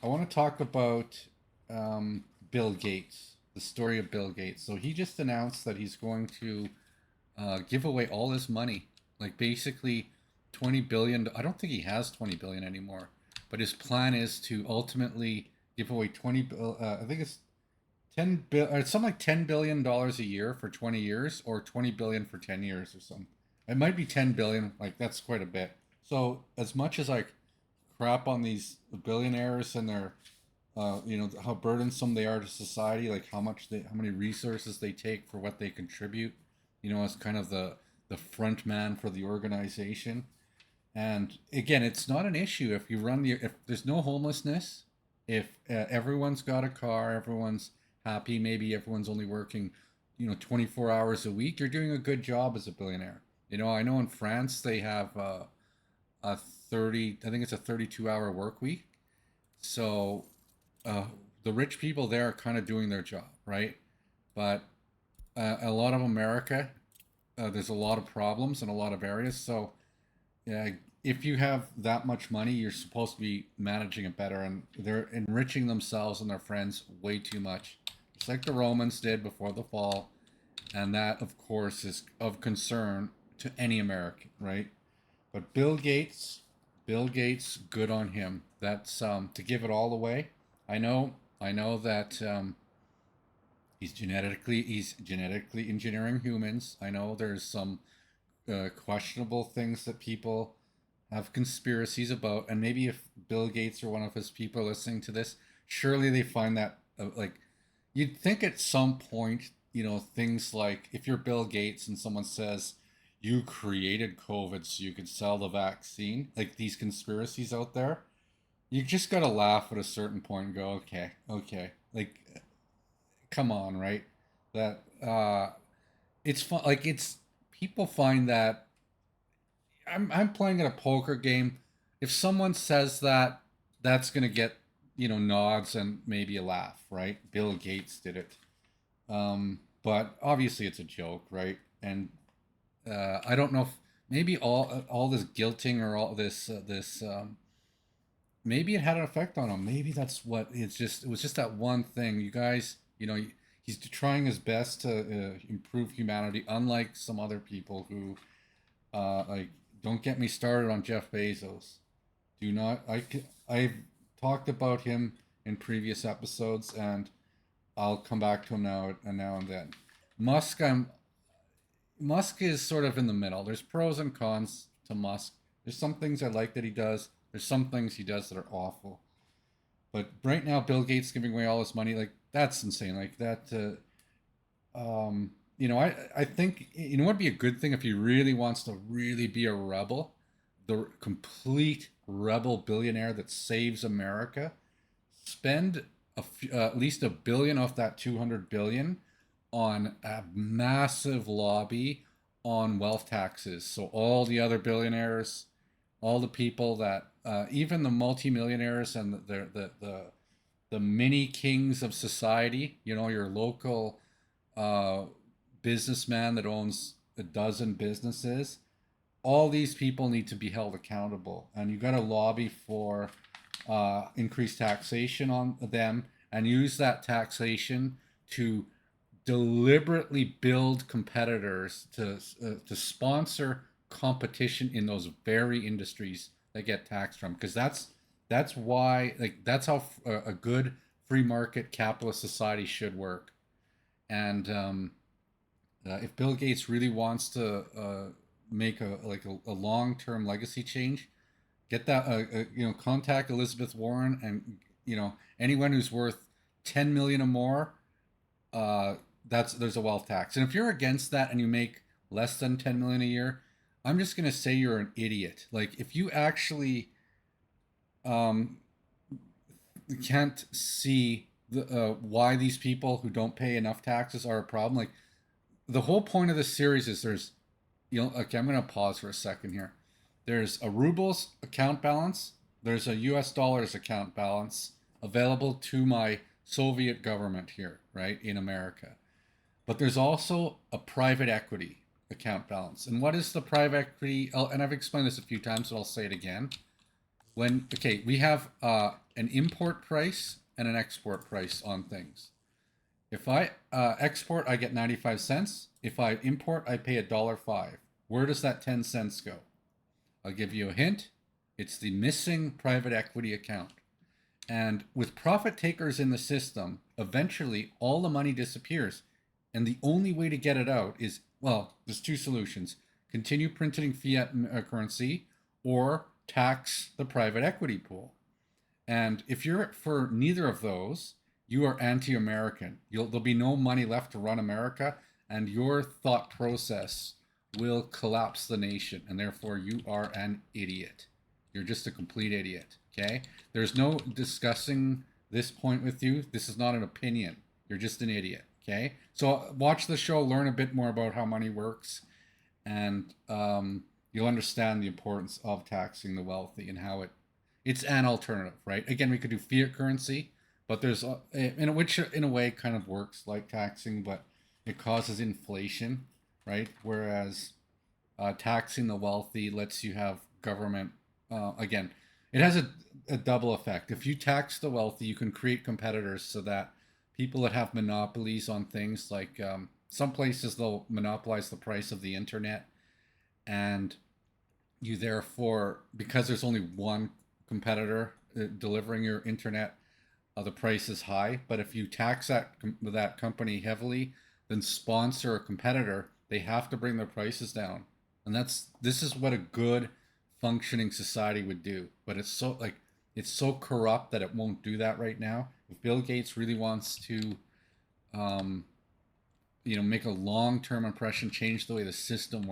I want to talk about Bill Gates, the story of Bill Gates. So he just announced that he's going to give away all his money, like basically 20 billion. I don't think he has 20 billion anymore, but his plan is to ultimately give away 20. I think it's 10 bill or something like $10 billion a year for 20 years, or 20 billion for 10 years or something. It might be 10 billion. Like that's quite a bit. So as much as I crap on these billionaires and their how burdensome they are to society, like how many resources they take for what they contribute, as kind of the front man for the organization. And again, it's not an issue if there's no homelessness, if everyone's got a car, everyone's happy, maybe everyone's only working 24 hours a week, you're doing a good job as a billionaire. I know in France they have a 30, I think it's a 32-hour work week. So uh, the rich people there are kind of doing their job, right? But a lot of America, there's a lot of problems in a lot of areas. So yeah, if you have that much money, you're supposed to be managing it better, and they're enriching themselves and their friends way too much. It's like the Romans did before the fall, and that, of course, is of concern to any American, right? But Bill Gates, good on him. That's to give it all away. I know that he's genetically engineering humans. I know there's some questionable things that people have conspiracies about, and maybe if Bill Gates or one of his people are listening to this, surely they find that like you'd think at some point, things like if you're Bill Gates and someone says you created COVID so you could sell the vaccine, like these conspiracies out there, you just gotta laugh at a certain point and go, okay, okay, like come on, right? That it's fun. Like it's people find that I'm playing at a poker game. If someone says that, that's gonna get nods and maybe a laugh, right? Bill Gates did it, but obviously it's a joke, right? And I don't know if maybe all this guilting or all this maybe it had an effect on him. Maybe that's what it was just that one thing. You guys, he's trying his best to improve humanity, unlike some other people who like don't get me started on Jeff Bezos. Do not. I've talked about him in previous episodes, and I'll come back to him now and then. Musk, Musk is sort of in the middle. There's pros and cons to Musk. There's some things I like that he does. There's some things he does that are awful. But right now, Bill Gates giving away all his money, like that's insane. Like that. I think what'd be a good thing if he really wants to really be a rebel, the complete rebel billionaire that saves America. Spend at least $1 billion off that 200 billion on a massive lobby on wealth taxes. So all the other billionaires, all the people that, even the multimillionaires and the mini kings of society, your local uh, businessman that owns a dozen businesses, all these people need to be held accountable. And you got to lobby for increased taxation on them and use that taxation to deliberately build competitors to sponsor competition in those very industries that get taxed from, because that's why, like that's how a good free market capitalist society should work. And if Bill Gates really wants to make a long term legacy change, get that contact Elizabeth Warren, and anyone who's worth 10 million or more. That's There's a wealth tax, and if you're against that and you make less than 10 million a year, I'm just gonna say you're an idiot. Like if you actually um, can't see why these people who don't pay enough taxes are a problem. Like the whole point of this series is okay, I'm going to pause for a second here. There's a rubles account balance, there's a US dollars account balance available to my Soviet government here, right, in America. But there's also a private equity account balance. And what is the private equity? And I've explained this a few times, but I'll say it again. We have an import price and an export price on things. If I export, I get 95 cents. If I import, I pay $1.05. Where does that 10 cents go? I'll give you a hint. It's the missing private equity account. And with profit takers in the system, eventually all the money disappears. And the only way to get it out is, well, there's two solutions: continue printing fiat currency or tax the private equity pool. And if you're for neither of those, you are anti-American. There'll be no money left to run America, and your thought process will collapse the nation, and therefore you are an idiot. You're just a complete idiot. Okay? There's no discussing this point with you. This is not an opinion. You're just an idiot. Okay? So watch the show, learn a bit more about how money works, and you'll understand the importance of taxing the wealthy and how it's an alternative, right? Again, we could do fiat currency, but there's which in a way kind of works like taxing, but it causes inflation, right? Whereas taxing the wealthy lets you have government. Again, it has a double effect. If you tax the wealthy, you can create competitors so that people that have monopolies on things like some places they'll monopolize the price of the internet, and you therefore, because there's only one competitor delivering your internet, the price is high. But if you tax that company heavily, then sponsor a competitor, they have to bring their prices down. And this is what a good functioning society would do. But it's so corrupt that it won't do that right now. If Bill Gates really wants to make a long-term impression, change the way the system works,